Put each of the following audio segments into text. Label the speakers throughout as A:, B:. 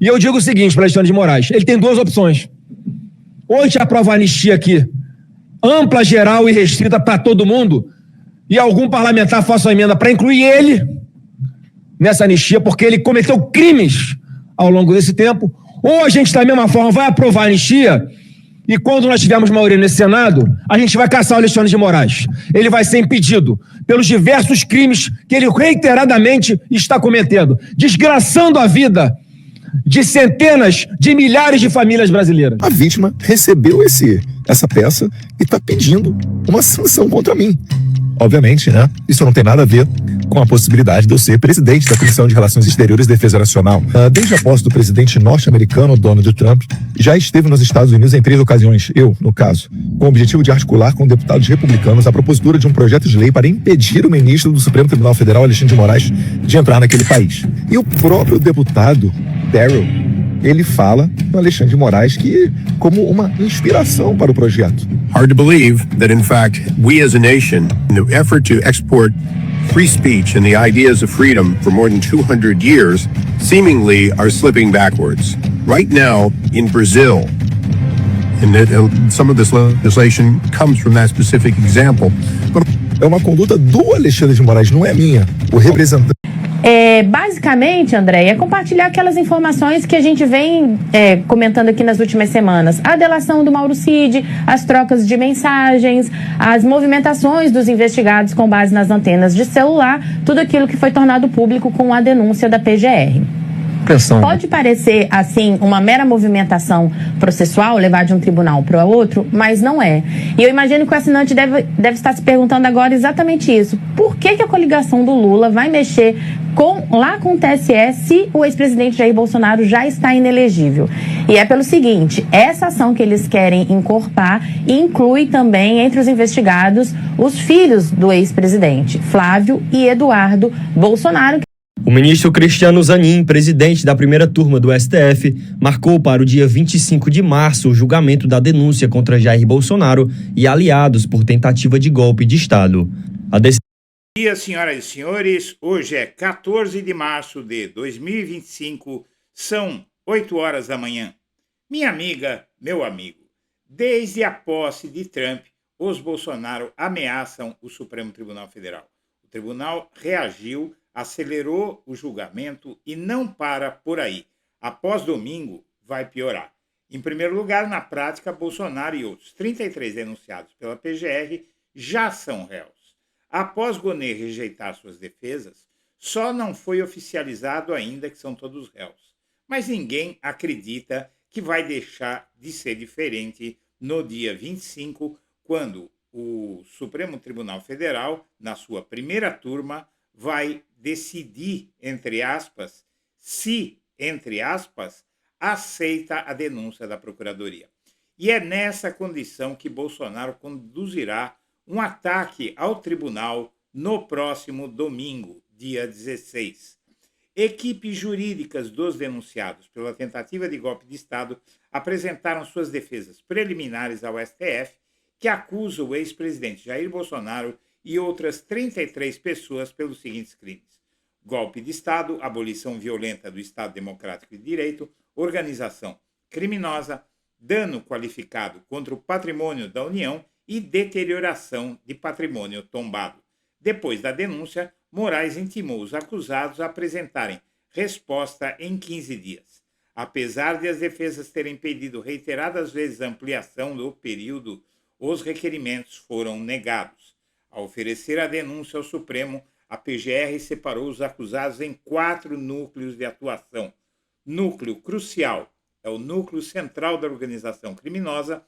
A: E eu digo o seguinte para Alexandre de Moraes, ele tem duas opções. Ou a gente aprova a anistia aqui, ampla, geral e restrita para todo mundo, e algum parlamentar faça uma emenda para incluir ele nessa anistia, porque ele cometeu crimes ao longo desse tempo, ou a gente, da mesma forma, vai aprovar a anistia, e quando nós tivermos maioria nesse Senado, a gente vai caçar o Alexandre de Moraes. Ele vai ser impedido pelos diversos crimes que ele reiteradamente está cometendo, desgraçando a vida de centenas de milhares de famílias brasileiras.
B: A vítima recebeu essa peça e está pedindo uma sanção contra mim. Obviamente, né? Isso não tem nada a ver com a possibilidade de eu ser presidente da Comissão de Relações Exteriores e Defesa Nacional. Desde a posse do presidente norte-americano Donald Trump, já esteve nos Estados Unidos em 3 ocasiões, eu, no caso, com o objetivo de articular com deputados republicanos a propositura de um projeto de lei para impedir o ministro do Supremo Tribunal Federal, Alexandre de Moraes, de entrar naquele país. E o próprio deputado Darrell, ele fala no Alexandre de Moraes como uma inspiração para o projeto.
C: Hard to believe that, in fact, we as a nation, in the effort to export free speech and the ideas of freedom for more than 200 years, seemingly are slipping backwards. Right now, in Brazil, and some of this legislation comes from that specific example.
B: É uma conduta do Alexandre de Moraes, não é minha. O representante...
D: Basicamente, André, é compartilhar aquelas informações que a gente vem comentando aqui nas últimas semanas. A delação do Mauro Cid, as trocas de mensagens, as movimentações dos investigados com base nas antenas de celular, tudo aquilo que foi tornado público com a denúncia da PGR. Pode parecer, assim, uma mera movimentação processual, levar de um tribunal para outro, mas não é. E eu imagino que o assinante deve estar se perguntando agora exatamente isso. Por que a coligação do Lula vai mexer lá com o TSE se o ex-presidente Jair Bolsonaro já está inelegível? E é pelo seguinte, essa ação que eles querem encorpar inclui também, entre os investigados, os filhos do ex-presidente, Flávio e Eduardo Bolsonaro.
E: O ministro Cristiano Zanin, presidente da primeira turma do STF, marcou para o dia 25 de março o julgamento da denúncia contra Jair Bolsonaro e aliados por tentativa de golpe de Estado.
F: Bom dia, senhoras e senhores. Hoje é 14 de março de 2025, são 8 horas da manhã. Minha amiga, meu amigo, desde a posse de Trump, os Bolsonaro ameaçam o Supremo Tribunal Federal. O tribunal reagiu, acelerou o julgamento e não para por aí. Após domingo, vai piorar. Em primeiro lugar, na prática, Bolsonaro e outros 33 denunciados pela PGR já são réus. Após Gonê rejeitar suas defesas, só não foi oficializado ainda que são todos réus. Mas ninguém acredita que vai deixar de ser diferente no dia 25, quando o Supremo Tribunal Federal, na sua primeira turma, vai decidir, entre aspas, se, entre aspas, aceita a denúncia da Procuradoria. E é nessa condição que Bolsonaro conduzirá um ataque ao tribunal no próximo domingo, dia 16. Equipes jurídicas dos denunciados pela tentativa de golpe de Estado apresentaram suas defesas preliminares ao STF, que acusa o ex-presidente Jair Bolsonaro e outras 33 pessoas pelos seguintes crimes: golpe de Estado, abolição violenta do Estado Democrático de Direito, organização criminosa, dano qualificado contra o patrimônio da União e deterioração de patrimônio tombado. Depois da denúncia, Moraes intimou os acusados a apresentarem resposta em 15 dias. Apesar de as defesas terem pedido reiteradas vezes a ampliação do período, os requerimentos foram negados. Ao oferecer a denúncia ao Supremo, a PGR separou os acusados em 4 núcleos de atuação. Núcleo crucial é o núcleo central da organização criminosa,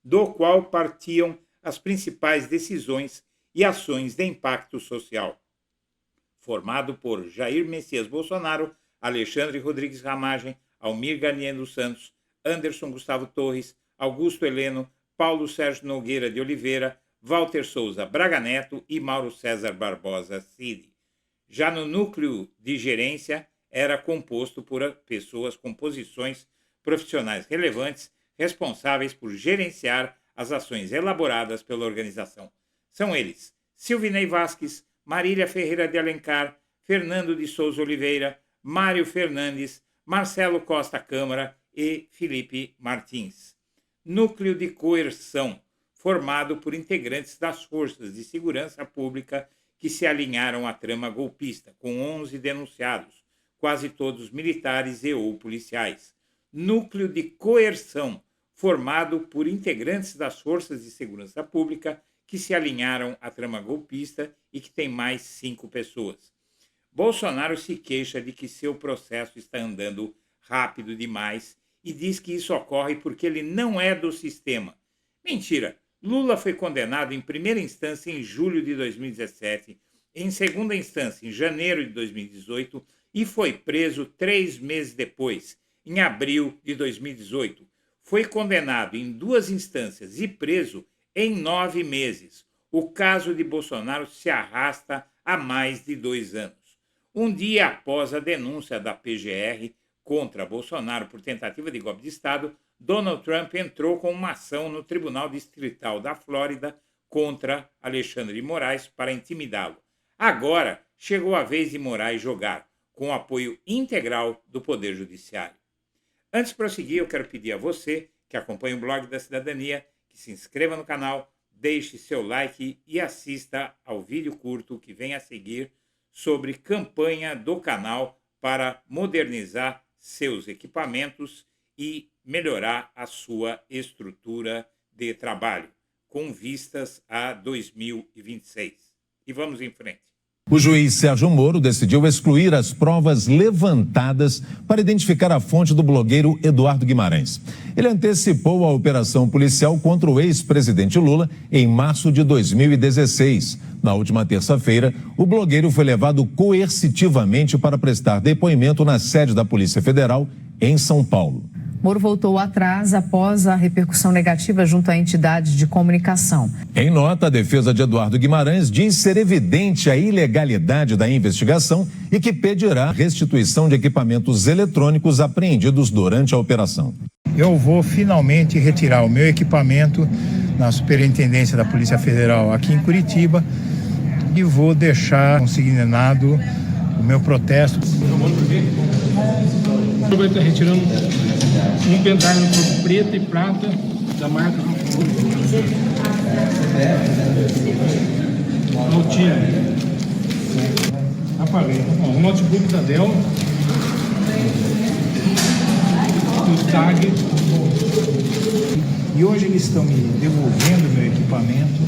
F: do qual partiam as principais decisões e ações de impacto social. Formado por Jair Messias Bolsonaro, Alexandre Rodrigues Ramagem, Almir Garnier dos Santos, Anderson Gustavo Torres, Augusto Heleno, Paulo Sérgio Nogueira de Oliveira, Walter Souza Braga Neto e Mauro César Barbosa Cid. Já no núcleo de gerência, era composto por pessoas com posições profissionais relevantes, responsáveis por gerenciar as ações elaboradas pela organização. São eles: Silvinei Vasques, Marília Ferreira de Alencar, Fernando de Souza Oliveira, Mário Fernandes, Marcelo Costa Câmara e Felipe Martins. Núcleo de coerção, formado por integrantes das forças de segurança pública que se alinharam à trama golpista, com 11 denunciados, quase todos militares e ou policiais. Núcleo de coerção, formado por integrantes das forças de segurança pública que se alinharam à trama golpista e que tem mais 5 pessoas. Bolsonaro se queixa de que seu processo está andando rápido demais e diz que isso ocorre porque ele não é do sistema. Mentira! Lula foi condenado em primeira instância em julho de 2017, em segunda instância em janeiro de 2018 e foi preso 3 meses depois, em abril de 2018. Foi condenado em 2 instâncias e preso em 9 meses. O caso de Bolsonaro se arrasta há mais de 2 anos. Um dia após a denúncia da PGR contra Bolsonaro por tentativa de golpe de Estado, Donald Trump entrou com uma ação no Tribunal Distrital da Flórida contra Alexandre de Moraes para intimidá-lo. Agora chegou a vez de Moraes jogar, com o apoio integral do Poder Judiciário. Antes de prosseguir, eu quero pedir a você que acompanha o Blog da Cidadania, que se inscreva no canal, deixe seu like e assista ao vídeo curto que vem a seguir sobre campanha do canal para modernizar seus equipamentos e melhorar a sua estrutura de trabalho, com vistas a 2026. E vamos em frente.
G: O juiz Sérgio Moro decidiu excluir as provas levantadas para identificar a fonte do blogueiro Eduardo Guimarães. Ele antecipou a operação policial contra o ex-presidente Lula em março de 2016. Na última terça-feira, o blogueiro foi levado coercitivamente para prestar depoimento na sede da Polícia Federal, em São Paulo.
H: Moro voltou atrás após a repercussão negativa junto a entidades de comunicação.
G: Em nota, a defesa de Eduardo Guimarães diz ser evidente a ilegalidade da investigação e que pedirá restituição de equipamentos eletrônicos apreendidos durante a operação.
I: Eu vou finalmente retirar o meu equipamento na Superintendência da Polícia Federal aqui em Curitiba e vou deixar consignado o meu protesto.
J: Vai estar retirando um pendrive preto e prata da marca Altina. Apaguei. O notebook da Dell, o tag.
I: E hoje eles estão me devolvendo meu equipamento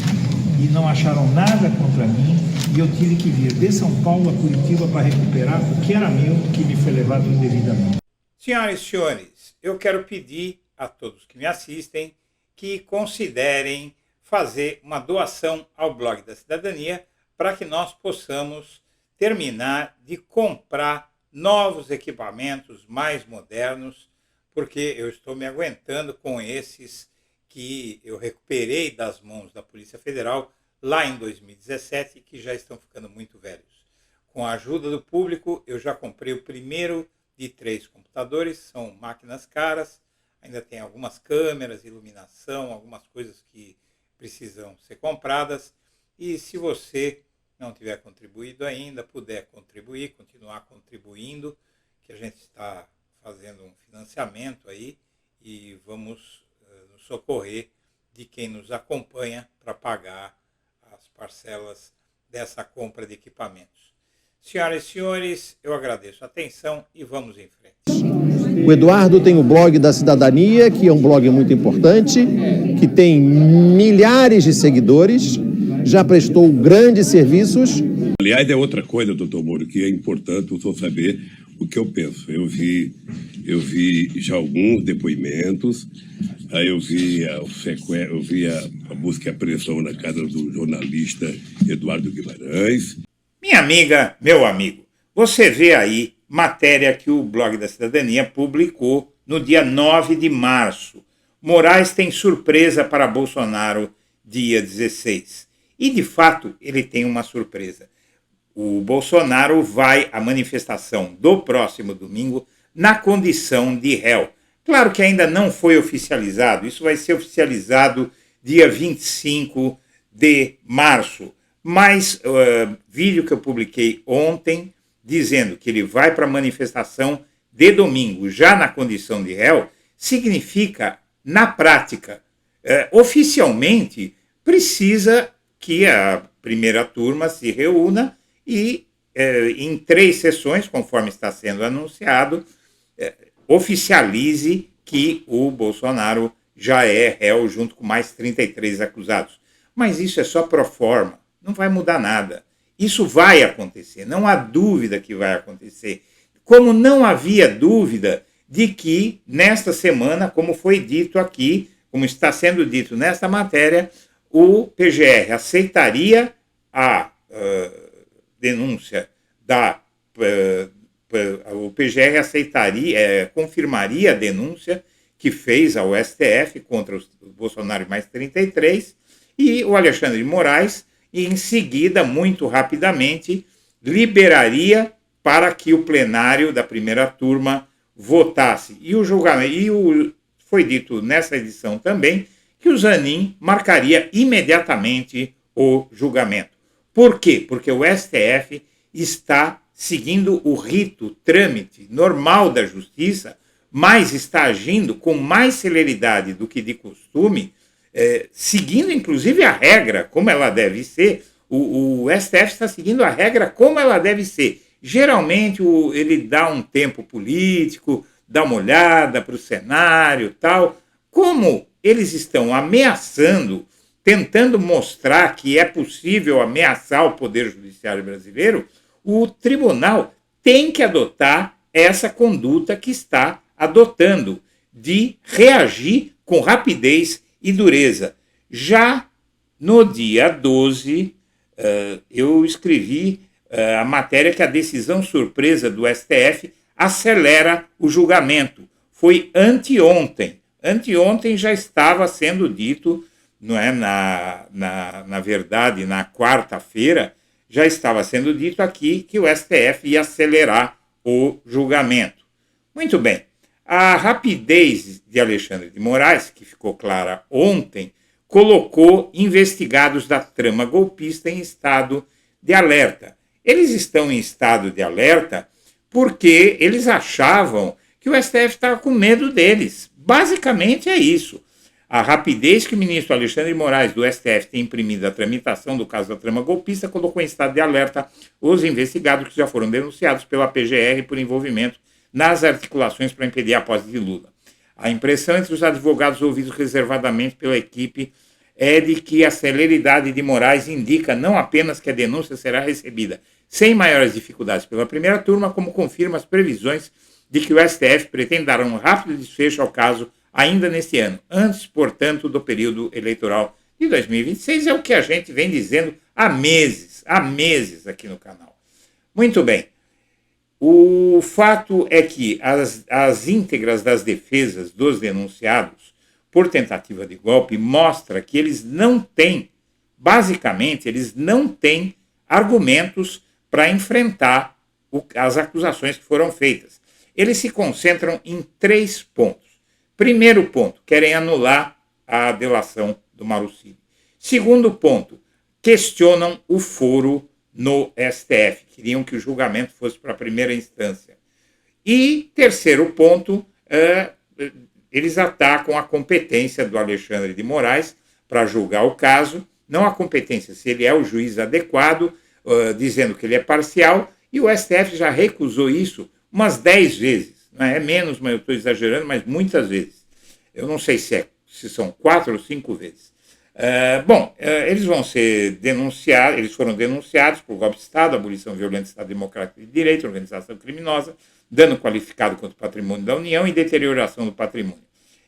I: e não acharam nada contra mim. E eu tive que vir de São Paulo a Curitiba para recuperar o que era meu, que me foi levado indevidamente.
F: Senhoras e senhores, eu quero pedir a todos que me assistem que considerem fazer uma doação ao Blog da Cidadania para que nós possamos terminar de comprar novos equipamentos mais modernos, porque eu estou me aguentando com esses que eu recuperei das mãos da Polícia Federal lá em 2017, que já estão ficando muito velhos. Com a ajuda do público, eu já comprei o primeiro de 3 computadores, são máquinas caras, ainda tem algumas câmeras, iluminação, algumas coisas que precisam ser compradas. E se você não tiver contribuído ainda, puder contribuir, continuar contribuindo, que a gente está fazendo um financiamento aí e vamos nos socorrer de quem nos acompanha para pagar as parcelas dessa compra de equipamentos. Senhoras e senhores, eu agradeço a atenção e vamos em frente.
K: O Eduardo tem o blog da Cidadania, que é um blog muito importante, que tem milhares de seguidores, já prestou grandes serviços.
L: Aliás, é outra coisa, doutor Moro, que é importante o senhor saber o que eu penso. Eu vi já alguns depoimentos, aí eu vi a busca e apreensão na casa do jornalista Eduardo Guimarães.
F: Minha amiga, meu amigo, você vê aí matéria que o Blog da Cidadania publicou no dia 9 de março. Moraes tem surpresa para Bolsonaro, dia 16. E, de fato, ele tem uma surpresa. O Bolsonaro vai à manifestação do próximo domingo na condição de réu. Claro que ainda não foi oficializado, isso vai ser oficializado dia 25 de março. Mas vídeo que eu publiquei ontem, dizendo que ele vai para a manifestação de domingo, já na condição de réu, significa, na prática, oficialmente, precisa que a primeira turma se reúna e, em 3 sessões, conforme está sendo anunciado, oficialize que o Bolsonaro já é réu junto com mais 33 acusados. Mas isso é só pro forma, não vai mudar nada. Isso vai acontecer, não há dúvida que vai acontecer. Como não havia dúvida de que, nesta semana, como foi dito aqui, como está sendo dito nesta matéria, o PGR aceitaria a denúncia o PGR confirmaria a denúncia que fez ao STF contra o Bolsonaro mais 33, e o Alexandre de Moraes, em seguida, muito rapidamente, liberaria para que o plenário da primeira turma votasse. E o julgamento, foi dito nessa edição também, que o Zanin marcaria imediatamente o julgamento. Por quê? Porque o STF está seguindo o rito, trâmite normal da justiça, mas está agindo com mais celeridade do que de costume, seguindo inclusive a regra como ela deve ser. O STF está seguindo a regra como ela deve ser. Geralmente ele dá um tempo político, dá uma olhada para o cenário, tal. Como eles estão ameaçando, tentando mostrar que é possível ameaçar o Poder Judiciário brasileiro, o tribunal tem que adotar essa conduta que está adotando, de reagir com rapidez e dureza. Já no dia 12, eu escrevi a matéria que a decisão surpresa do STF acelera o julgamento. Foi anteontem. Anteontem já estava sendo dito, não é, na verdade, na quarta-feira, já estava sendo dito aqui que o STF ia acelerar o julgamento. Muito bem. A rapidez de Alexandre de Moraes, que ficou clara ontem, colocou investigados da trama golpista em estado de alerta. Eles estão em estado de alerta porque eles achavam que o STF estava com medo deles. Basicamente é isso. A rapidez que o ministro Alexandre de Moraes, do STF, tem imprimido a tramitação do caso da trama golpista colocou em estado de alerta os investigados que já foram denunciados pela PGR por envolvimento nas articulações para impedir a posse de Lula. A impressão entre os advogados ouvidos reservadamente pela equipe é de que a celeridade de Moraes indica não apenas que a denúncia será recebida sem maiores dificuldades pela primeira turma, como confirma as previsões de que o STF pretende dar um rápido desfecho ao caso ainda neste ano, antes, portanto, do período eleitoral de 2026, é o que a gente vem dizendo há meses aqui no canal. Muito bem. O fato é que as íntegras das defesas dos denunciados por tentativa de golpe mostra que eles não têm, basicamente, eles não têm argumentos para enfrentar as acusações que foram feitas. Eles se concentram em 3 pontos. Primeiro ponto, querem anular a delação do Mauro Cid. Segundo ponto, questionam o foro no STF. Queriam que o julgamento fosse para a primeira instância. E terceiro ponto, eles atacam a competência do Alexandre de Moraes para julgar o caso, não a competência, se ele é o juiz adequado, dizendo que ele é parcial, e o STF já recusou isso umas 10 vezes. Não é menos, mas eu estou exagerando, mas muitas vezes. Eu não sei se são 4 ou 5 vezes. Eles vão ser denunciados, eles foram denunciados por golpe de Estado, abolição violenta do Estado Democrático de Direito, organização criminosa, dano qualificado contra o patrimônio da União e deterioração do patrimônio.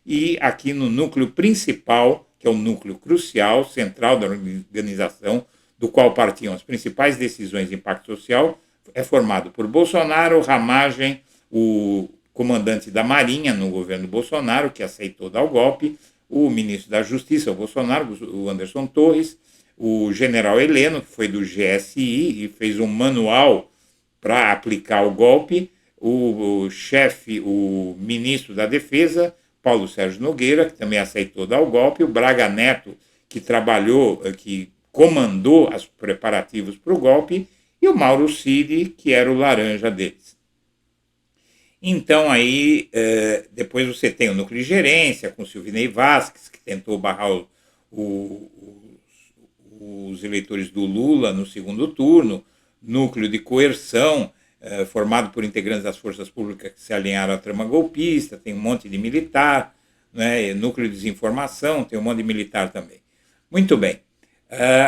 F: E aqui no núcleo principal, que é o núcleo crucial, central da organização, do qual partiam as principais decisões de impacto social, é formado por Bolsonaro, Ramagem, o comandante da Marinha no governo Bolsonaro, que aceitou dar o golpe, o ministro da Justiça, o Bolsonaro, o Anderson Torres, o general Heleno, que foi do GSI e fez um manual para aplicar o golpe, o chefe, o ministro da Defesa, Paulo Sérgio Nogueira, que também aceitou dar o golpe, o Braga Neto, que trabalhou, que comandou os preparativos para o golpe, e o Mauro Cid, que era o laranja deles. Então aí, depois você tem o núcleo de gerência, com Silvinei Vasquez, que tentou barrar os eleitores do Lula no segundo turno, núcleo de coerção, formado por integrantes das forças públicas que se alinharam à trama golpista, tem um monte de militar, né, núcleo de desinformação, tem um monte de militar também. Muito bem.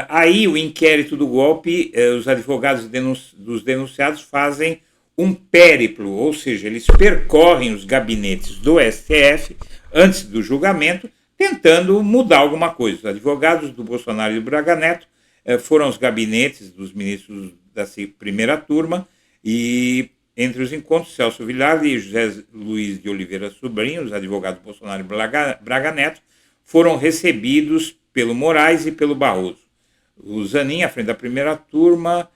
F: Aí o inquérito do golpe, os advogados dos denunciados fazem um périplo, ou seja, eles percorrem os gabinetes do STF antes do julgamento, tentando mudar alguma coisa. Os advogados do Bolsonaro e do Braga Neto foram aos gabinetes dos ministros da primeira turma e, entre os encontros, Celso Vilar e José Luiz de Oliveira Sobrinho, os advogados do Bolsonaro e Braga Neto, foram recebidos pelo Moraes e pelo Barroso. O Zanin, à frente da primeira turma,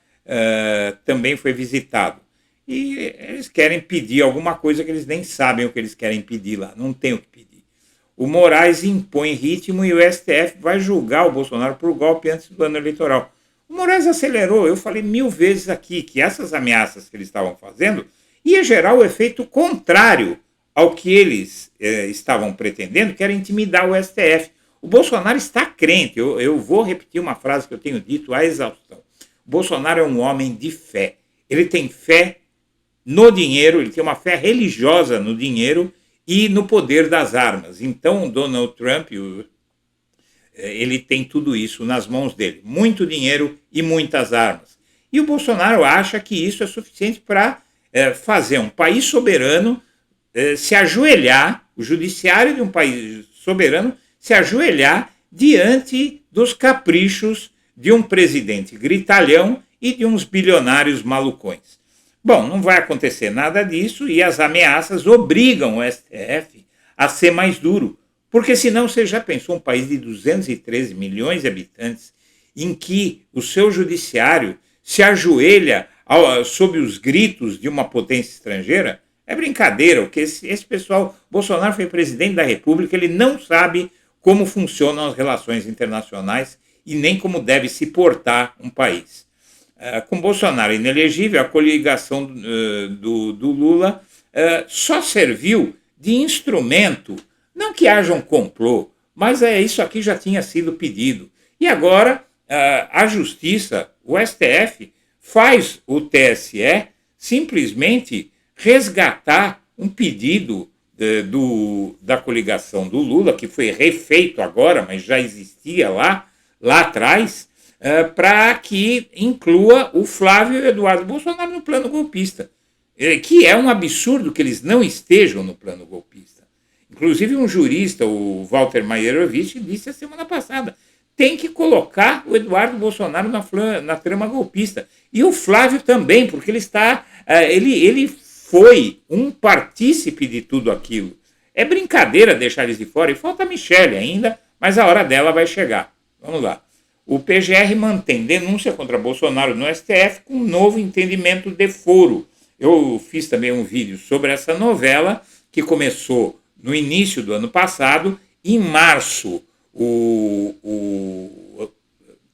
F: também foi visitado. E eles querem pedir alguma coisa que eles nem sabem o que eles querem pedir lá, não tem o que pedir. O Moraes impõe ritmo e o STF vai julgar o Bolsonaro por golpe antes do ano eleitoral. O Moraes acelerou, eu falei 1000 vezes aqui que essas ameaças que eles estavam fazendo ia gerar o efeito contrário ao que eles estavam pretendendo, que era intimidar o STF. O Bolsonaro está crente, eu vou repetir uma frase que eu tenho dito à exaustão. O Bolsonaro é um homem de fé, ele tem fé no dinheiro, ele tem uma fé religiosa no dinheiro e no poder das armas. Então, o Donald Trump, ele tem tudo isso nas mãos dele. Muito dinheiro e muitas armas. E o Bolsonaro acha que isso é suficiente para fazer um país soberano se ajoelhar, o judiciário de um país soberano se ajoelhar diante dos caprichos de um presidente gritalhão e de uns bilionários malucões. Bom, não vai acontecer nada disso e as ameaças obrigam o STF a ser mais duro, porque senão você já pensou um país de 213 milhões de habitantes em que o seu judiciário se ajoelha sob os gritos de uma potência estrangeira? É brincadeira, porque esse pessoal, Bolsonaro foi presidente da República, ele não sabe como funcionam as relações internacionais e nem como deve se portar um país. Com Bolsonaro inelegível, a coligação do Lula só serviu de instrumento, não que haja um complô, mas isso aqui já tinha sido pedido. E agora a Justiça, o STF, faz o TSE simplesmente resgatar um pedido da coligação do Lula, que foi refeito agora, mas já existia lá atrás, para que inclua o Flávio e o Eduardo Bolsonaro no plano golpista, que é um absurdo que eles não estejam no plano golpista. Inclusive um jurista, o Walter Maierovitch, disse a semana passada, tem que colocar o Eduardo Bolsonaro na trama golpista. E o Flávio também, porque ele foi um partícipe de tudo aquilo. É brincadeira deixar eles de fora, e falta a Michelle ainda, mas a hora dela vai chegar. Vamos lá. O PGR mantém denúncia contra Bolsonaro no STF com um novo entendimento de foro. Eu fiz também um vídeo sobre essa novela, que começou no início do ano passado. Em março, o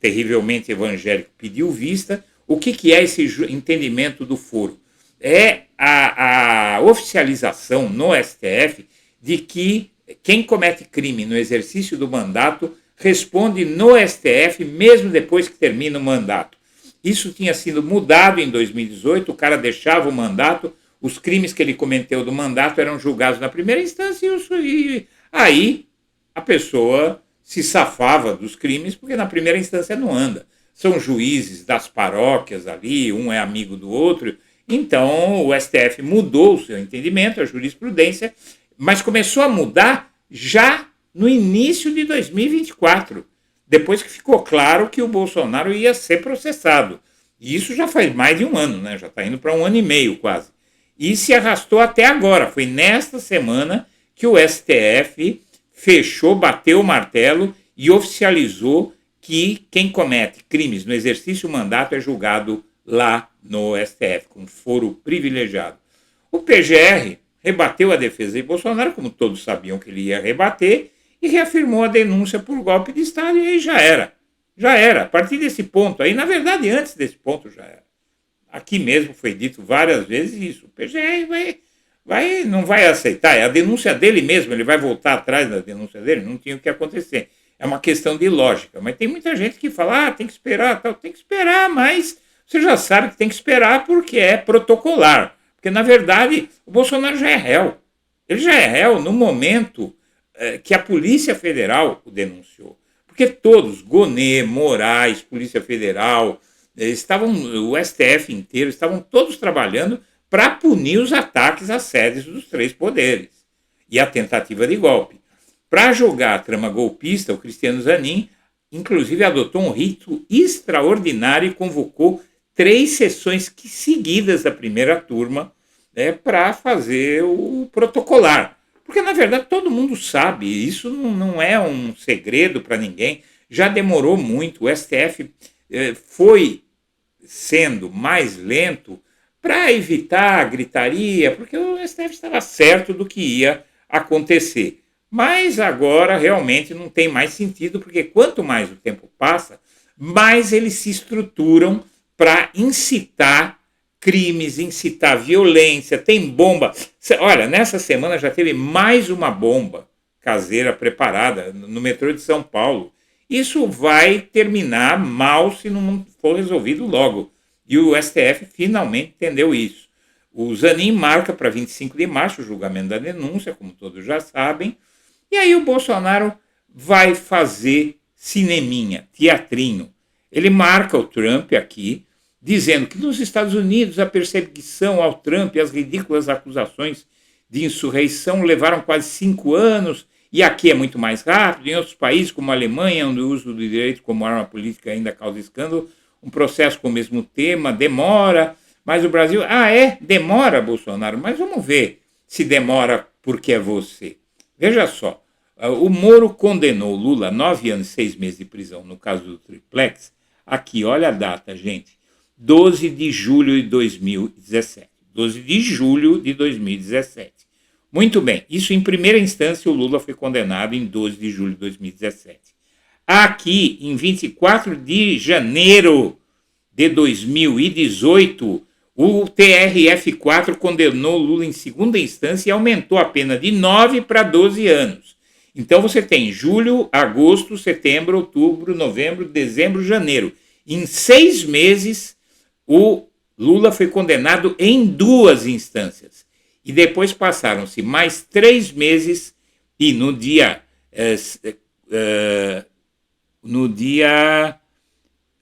F: terrivelmente evangélico pediu vista. O que é esse entendimento do foro? É a oficialização no STF de que quem comete crime no exercício do mandato responde no STF mesmo depois que termina o mandato. Isso tinha sido mudado em 2018, o cara deixava o mandato, os crimes que ele cometeu do mandato eram julgados na primeira instância e aí a pessoa se safava dos crimes, porque na primeira instância não anda. São juízes das paróquias ali, um é amigo do outro. Então o STF mudou o seu entendimento, a jurisprudência, mas começou a mudar já no início de 2024, depois que ficou claro que o Bolsonaro ia ser processado. E isso já faz mais de um ano, né? Já está indo para 1 ano e meio quase. E se arrastou até agora. Foi nesta semana que o STF fechou, bateu o martelo e oficializou que quem comete crimes no exercício do mandato é julgado lá no STF, com foro privilegiado. O PGR rebateu a defesa de Bolsonaro, como todos sabiam que ele ia rebater, e reafirmou a denúncia por golpe de Estado, e aí já era. Já era. A partir desse ponto aí, na verdade, antes desse ponto já era. Aqui mesmo foi dito várias vezes isso. O PGR não vai aceitar. É a denúncia dele mesmo, ele vai voltar atrás da denúncia dele, não tinha o que acontecer. É uma questão de lógica. Mas tem muita gente que fala, tem que esperar, tal. Tem que esperar, mas você já sabe que tem que esperar porque é protocolar. Porque, na verdade, o Bolsonaro já é réu. Ele já é réu no momento que a Polícia Federal o denunciou. Porque todos, Gonê, Moraes, Polícia Federal, o STF inteiro, estavam todos trabalhando para punir os ataques às sedes dos três poderes e a tentativa de golpe. Para jogar a trama golpista, o Cristiano Zanin, inclusive, adotou um rito extraordinário e convocou 3 sessões seguidas da primeira turma para fazer o protocolar. Porque, na verdade, todo mundo sabe, isso não é um segredo para ninguém, já demorou muito, o STF foi sendo mais lento para evitar a gritaria, porque o STF estava certo do que ia acontecer. Mas agora realmente não tem mais sentido, porque quanto mais o tempo passa, mais eles se estruturam para incitar crimes, incitar violência, tem bomba. Olha, nessa semana já teve mais uma bomba caseira preparada no metrô de São Paulo. Isso vai terminar mal se não for resolvido logo. E o STF finalmente entendeu isso. O Zanin marca para 25 de março o julgamento da denúncia, como todos já sabem. E aí o Bolsonaro vai fazer cineminha, teatrinho. Ele marca o Trump aqui, dizendo que nos Estados Unidos a perseguição ao Trump e as ridículas acusações de insurreição levaram quase 5 anos, e aqui é muito mais rápido. Em outros países, como a Alemanha, onde o uso do direito como arma política ainda causa escândalo, um processo com o mesmo tema demora, mas o Brasil... demora, Bolsonaro, mas vamos ver se demora porque é você. Veja só, o Moro condenou Lula a 9 anos e 6 meses de prisão no caso do Triplex. Aqui, olha a data, gente. 12 de julho de 2017. 12 de julho de 2017. Muito bem, isso em primeira instância o Lula foi condenado em 12 de julho de 2017. Aqui, em 24 de janeiro de 2018, o TRF4 condenou Lula em segunda instância e aumentou a pena de 9 para 12 anos. Então você tem julho, agosto, setembro, outubro, novembro, dezembro, janeiro. Em 6 meses, o Lula foi condenado em 2 instâncias. E depois passaram-se mais 3 meses e no dia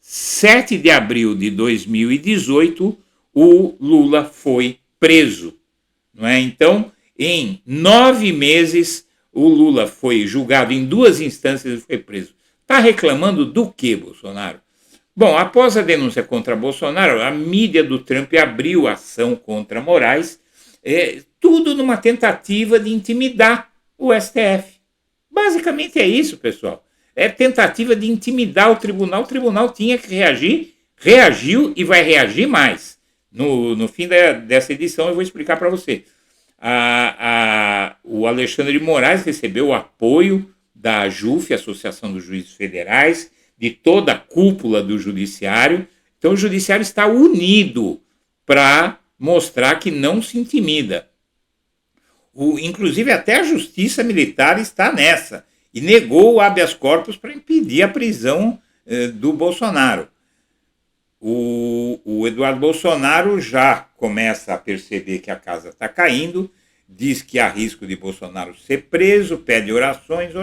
F: 7 de abril de 2018, o Lula foi preso. Não é? Então, em 9 meses, o Lula foi julgado em 2 instâncias e foi preso. Está reclamando do quê, Bolsonaro? Bom, após a denúncia contra Bolsonaro, a mídia do Trump abriu ação contra Moraes, tudo numa tentativa de intimidar o STF. Basicamente é isso, pessoal. É tentativa de intimidar o tribunal. O tribunal tinha que reagir, reagiu e vai reagir mais. No fim dessa edição eu vou explicar para você. O Alexandre de Moraes recebeu o apoio da AJUF, Associação dos Juízes Federais, de toda a cúpula do judiciário. Então o judiciário está unido para mostrar que não se intimida. Inclusive até a justiça militar está nessa e negou o habeas corpus para impedir a prisão do Bolsonaro. O Eduardo Bolsonaro já começa a perceber que a casa está caindo, diz que há risco de Bolsonaro ser preso, pede orações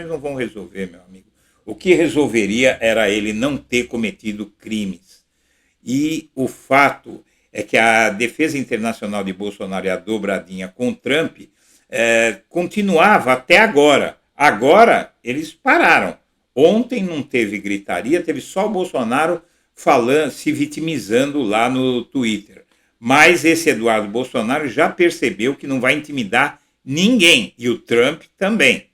F: não vão resolver, meu amigo. O que resolveria era ele não ter cometido crimes. E o fato é que a defesa internacional de Bolsonaro e a dobradinha com Trump continuava até agora. Agora eles pararam. Ontem não teve gritaria, teve só o Bolsonaro falando, se vitimizando lá no Twitter. Mas esse Eduardo Bolsonaro já percebeu que não vai intimidar ninguém, e o Trump também.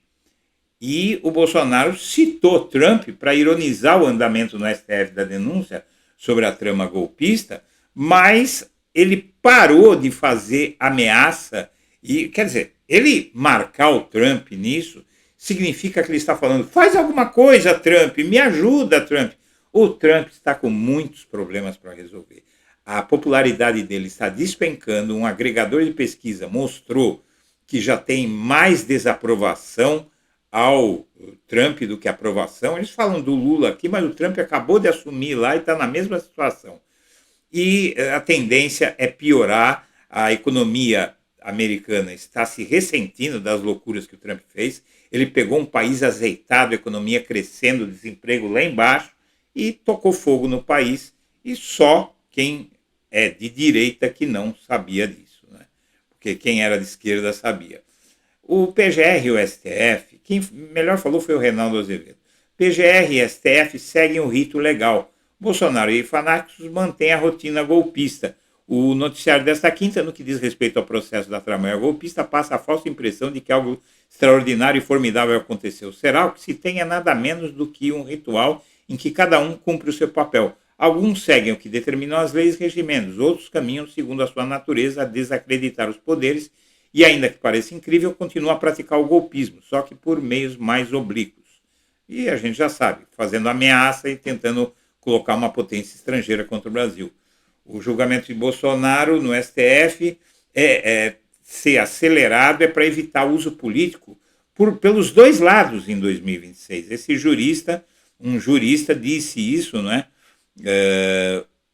F: E o Bolsonaro citou Trump para ironizar o andamento no STF da denúncia sobre a trama golpista, mas ele parou de fazer ameaça, e quer dizer, ele marcar o Trump nisso significa que ele está falando, faz alguma coisa, Trump, me ajuda, Trump. O Trump está com muitos problemas para resolver. a popularidade dele está despencando. Um agregador de pesquisa mostrou que já tem mais desaprovação ao Trump do que aprovação. Eles falam do Lula aqui, mas o Trump acabou de assumir lá e está na mesma situação. E a tendência é piorar. A economia americana está se ressentindo das loucuras que o Trump fez. Ele pegou um país azeitado, a economia crescendo, desemprego lá embaixo, e tocou fogo no país. E só quem é de direita que não sabia disso, né? Porque quem era de esquerda sabia. O PGR e o STF, quem melhor falou foi o Reinaldo Azevedo. PGR e STF seguem o rito legal. Bolsonaro e fanáticos mantêm a rotina golpista. O noticiário desta quinta, no que diz respeito ao processo da tramóia golpista, passa a falsa impressão de que algo extraordinário e formidável aconteceu. Será o que se tem é nada menos do que um ritual em que cada um cumpre o seu papel. Alguns seguem o que determinam as leis e regimentos, outros caminham segundo a sua natureza a desacreditar os poderes e, ainda que pareça incrível, continuam a praticar o golpismo, só que por meios mais oblíquos. E a gente já sabe, fazendo ameaça e tentando colocar uma potência estrangeira contra o Brasil. O julgamento de Bolsonaro no STF ser acelerado para evitar o uso político pelos dois lados em 2026. Esse jurista, um jurista disse isso, né?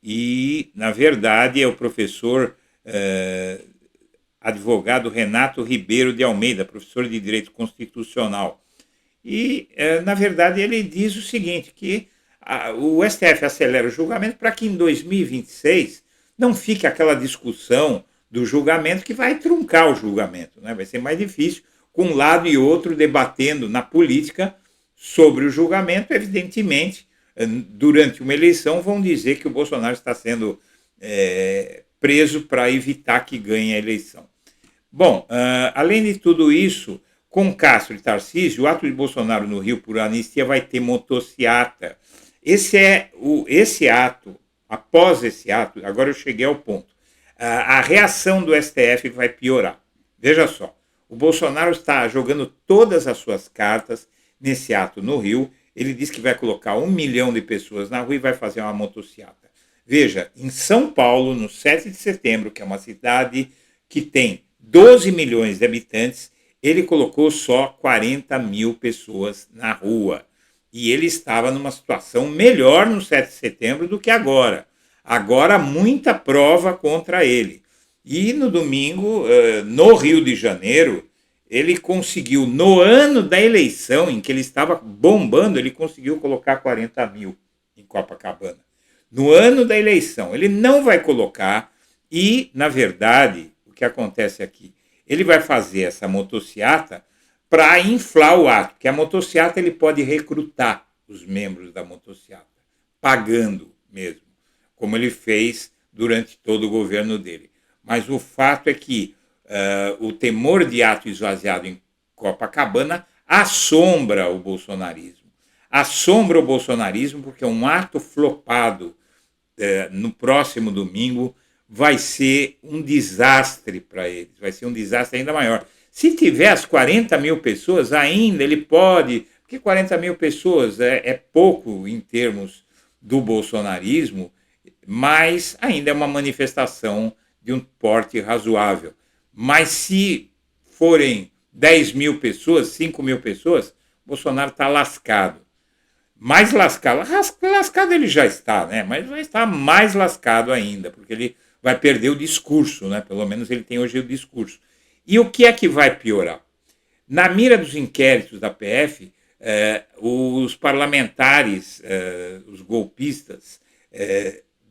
F: E, na verdade, é o professor advogado Renato Ribeiro de Almeida, professor de Direito Constitucional. E, na verdade, ele diz o seguinte, que o STF acelera o julgamento para que em 2026 não fique aquela discussão do julgamento que vai truncar o julgamento, né? Vai ser mais difícil, com um lado e outro debatendo na política sobre o julgamento. Evidentemente, durante uma eleição vão dizer que o Bolsonaro está sendo preso para evitar que ganhe a eleição. Bom, além de tudo isso, com Castro e Tarcísio, o ato de Bolsonaro no Rio por anistia vai ter motociata. Esse ato, após esse ato, agora eu cheguei ao ponto, a reação do STF vai piorar. Veja só, o Bolsonaro está jogando todas as suas cartas nesse ato no Rio. Ele diz que vai colocar 1 milhão de pessoas na rua e vai fazer uma motociata. Veja, em São Paulo, no 7 de setembro, que é uma cidade que tem 12 milhões de habitantes, ele colocou só 40 mil pessoas na rua. E ele estava numa situação melhor no 7 de setembro do que agora. Agora, muita prova contra ele. E no domingo, no Rio de Janeiro, ele conseguiu, no ano da eleição, em que ele estava bombando, ele conseguiu colocar 40 mil em Copacabana. No ano da eleição, ele não vai colocar e, na verdade, o que acontece aqui? Ele vai fazer essa motociata para inflar o ato, que a motociata ele pode recrutar os membros da motociata, pagando mesmo, como ele fez durante todo o governo dele. Mas o fato é que o temor de ato esvaziado em Copacabana assombra o bolsonarismo. Assombra o bolsonarismo porque um ato flopado no próximo domingo vai ser um desastre para eles, vai ser um desastre ainda maior. Se tiver as 40 mil pessoas, ainda ele pode, porque 40 mil pessoas é pouco em termos do bolsonarismo, mas ainda é uma manifestação de um porte razoável. Mas se forem 10 mil pessoas, 5 mil pessoas, Bolsonaro está lascado. Mais lascado. Lascado ele já está, né? Mas vai estar mais lascado ainda, porque ele vai perder o discurso, né? Pelo menos ele tem hoje o discurso. E o que é que vai piorar? Na mira dos inquéritos da PF, os parlamentares, os golpistas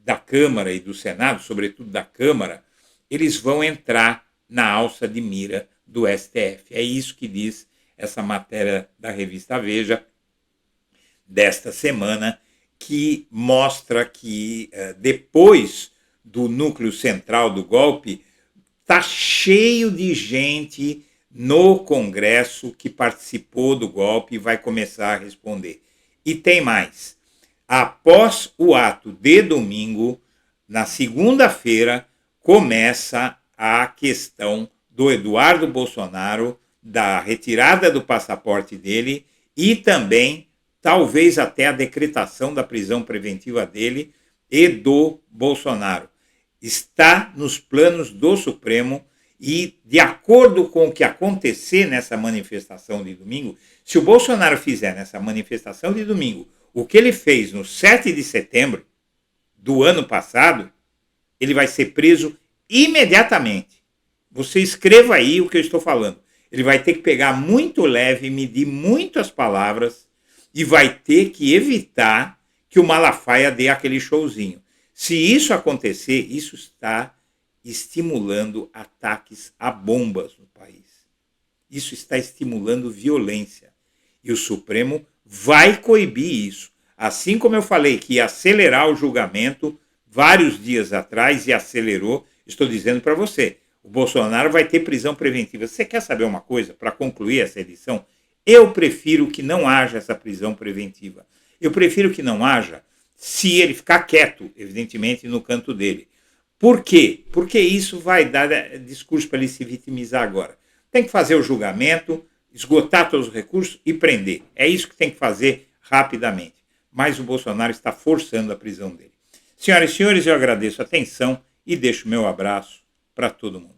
F: da Câmara e do Senado, sobretudo da Câmara, eles vão entrar na alça de mira do STF. É isso que diz essa matéria da revista Veja desta semana, que mostra que depois do núcleo central do golpe, está cheio de gente no Congresso que participou do golpe e vai começar a responder. E tem mais. Após o ato de domingo, na segunda-feira, começa a questão do Eduardo Bolsonaro, da retirada do passaporte dele e também, talvez até a decretação da prisão preventiva dele e do Bolsonaro. está nos planos do Supremo e, de acordo com o que acontecer nessa manifestação de domingo, se o Bolsonaro fizer nessa manifestação de domingo o que ele fez no 7 de setembro do ano passado, ele vai ser preso imediatamente. Você escreva aí o que eu estou falando. Ele vai ter que pegar muito leve, medir muito as palavras e vai ter que evitar que o Malafaia dê aquele showzinho. Se isso acontecer, isso está estimulando ataques a bombas no país. Isso está estimulando violência. E o Supremo vai coibir isso. Assim como eu falei que ia acelerar o julgamento vários dias atrás e acelerou, estou dizendo para você, o Bolsonaro vai ter prisão preventiva. Você quer saber uma coisa para concluir essa edição? Eu prefiro que não haja essa prisão preventiva. Eu prefiro que não haja se ele ficar quieto, evidentemente, no canto dele. Por quê? Porque isso vai dar discurso para ele se vitimizar agora. Tem que fazer o julgamento, esgotar todos os recursos e prender. É isso que tem que fazer rapidamente. Mas o Bolsonaro está forçando a prisão dele. Senhoras e senhores, eu agradeço a atenção e deixo meu abraço para todo mundo.